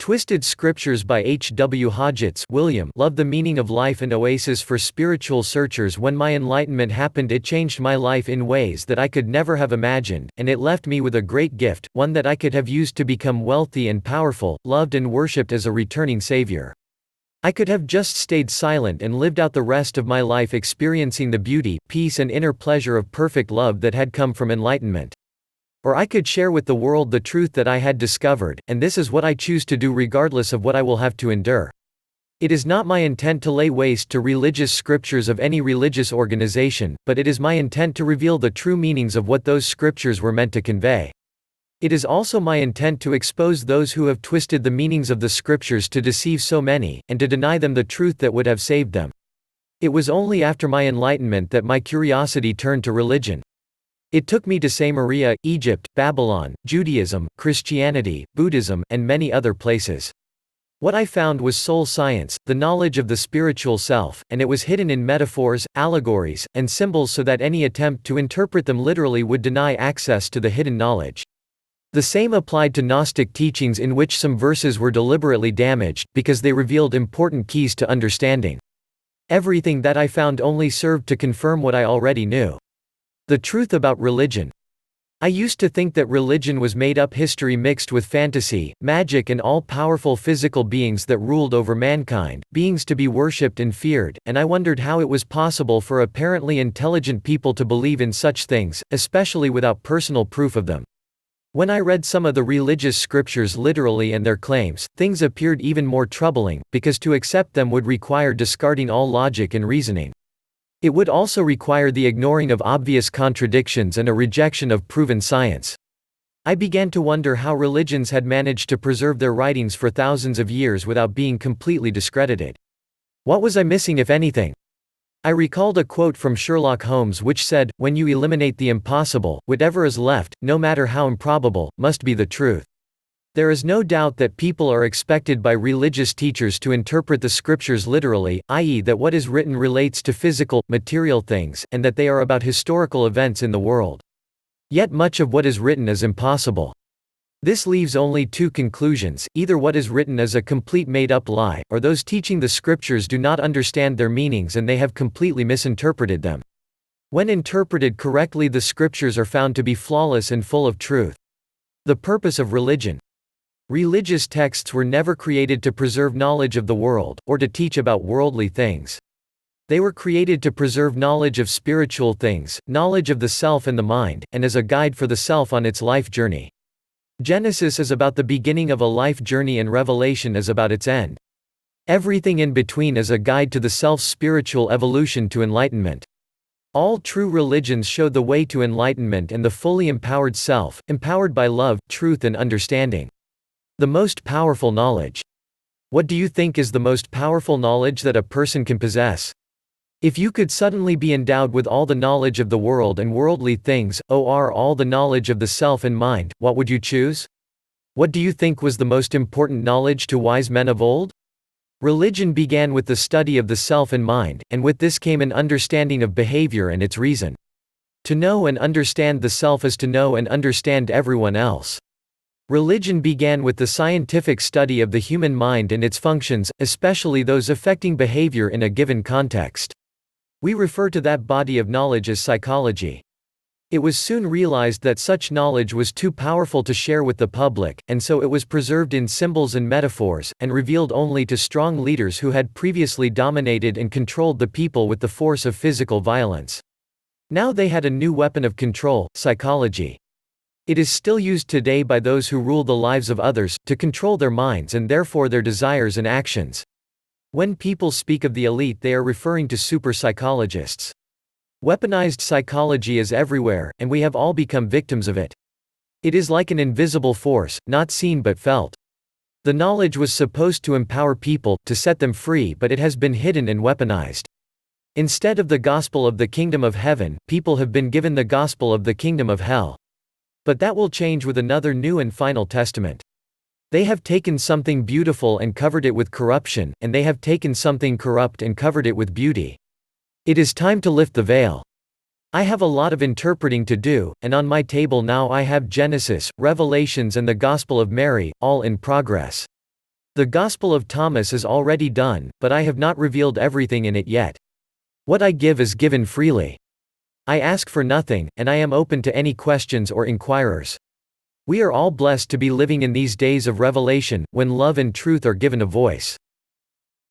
Twisted Scriptures by H. W. Hodgetts, William. Love the Meaning of Life, an oasis for spiritual searchers. When my enlightenment happened, it changed my life in ways that I could never have imagined, and it left me with a great gift, one that I could have used to become wealthy and powerful, loved and worshipped as a returning Savior. I could have just stayed silent and lived out the rest of my life experiencing the beauty, peace and inner pleasure of perfect love that had come from enlightenment. Or I could share with the world the truth that I had discovered, and this is what I choose to do regardless of what I will have to endure. It is not my intent to lay waste to religious scriptures of any religious organization, but it is my intent to reveal the true meanings of what those scriptures were meant to convey. It is also my intent to expose those who have twisted the meanings of the scriptures to deceive so many, and to deny them the truth that would have saved them. It was only after my enlightenment that my curiosity turned to religion. It took me to Samaria, Egypt, Babylon, Judaism, Christianity, Buddhism, and many other places. What I found was soul science, the knowledge of the spiritual self, and it was hidden in metaphors, allegories, and symbols so that any attempt to interpret them literally would deny access to the hidden knowledge. The same applied to Gnostic teachings, in which some verses were deliberately damaged, because they revealed important keys to understanding. Everything that I found only served to confirm what I already knew. The truth about religion. I used to think that religion was made-up history mixed with fantasy, magic and all-powerful physical beings that ruled over mankind, beings to be worshipped and feared, and I wondered how it was possible for apparently intelligent people to believe in such things, especially without personal proof of them. When I read some of the religious scriptures literally and their claims, things appeared even more troubling, because to accept them would require discarding all logic and reasoning. It would also require the ignoring of obvious contradictions and a rejection of proven science. I began to wonder how religions had managed to preserve their writings for thousands of years without being completely discredited. What was I missing, if anything? I recalled a quote from Sherlock Holmes which said, "When you eliminate the impossible, whatever is left, no matter how improbable, must be the truth." There is no doubt that people are expected by religious teachers to interpret the scriptures literally, i.e., that what is written relates to physical, material things, and that they are about historical events in the world. Yet much of what is written is impossible. This leaves only two conclusions: either what is written is a complete made-up lie, or those teaching the scriptures do not understand their meanings and they have completely misinterpreted them. When interpreted correctly, the scriptures are found to be flawless and full of truth. The purpose of religion. Religious texts were never created to preserve knowledge of the world, or to teach about worldly things. They were created to preserve knowledge of spiritual things, knowledge of the self and the mind, and as a guide for the self on its life journey. Genesis is about the beginning of a life journey and Revelation is about its end. Everything in between is a guide to the self's spiritual evolution to enlightenment. All true religions show the way to enlightenment and the fully empowered self, empowered by love, truth and understanding. The most powerful knowledge. What do you think is the most powerful knowledge that a person can possess? If you could suddenly be endowed with all the knowledge of the world and worldly things, or all the knowledge of the self and mind, what would you choose? What do you think was the most important knowledge to wise men of old? Religion began with the study of the self and mind, and with this came an understanding of behavior and its reason. To know and understand the self is to know and understand everyone else. Religion began with the scientific study of the human mind and its functions, especially those affecting behavior in a given context. We refer to that body of knowledge as psychology. It was soon realized that such knowledge was too powerful to share with the public, and so it was preserved in symbols and metaphors, and revealed only to strong leaders who had previously dominated and controlled the people with the force of physical violence. Now they had a new weapon of control: psychology. It is still used today by those who rule the lives of others, to control their minds and therefore their desires and actions. When people speak of the elite, they are referring to super psychologists. Weaponized psychology is everywhere, and we have all become victims of it. It is like an invisible force, not seen but felt. The knowledge was supposed to empower people, to set them free, but it has been hidden and weaponized. Instead of the gospel of the kingdom of heaven, people have been given the gospel of the kingdom of hell. But that will change with another new and final testament. They have taken something beautiful and covered it with corruption, and they have taken something corrupt and covered it with beauty. It is time to lift the veil. I have a lot of interpreting to do, and on my table now I have Genesis, Revelations and the Gospel of Mary, all in progress. The Gospel of Thomas is already done, but I have not revealed everything in it yet. What I give is given freely. I ask for nothing, and I am open to any questions or inquirers. We are all blessed to be living in these days of revelation, when love and truth are given a voice.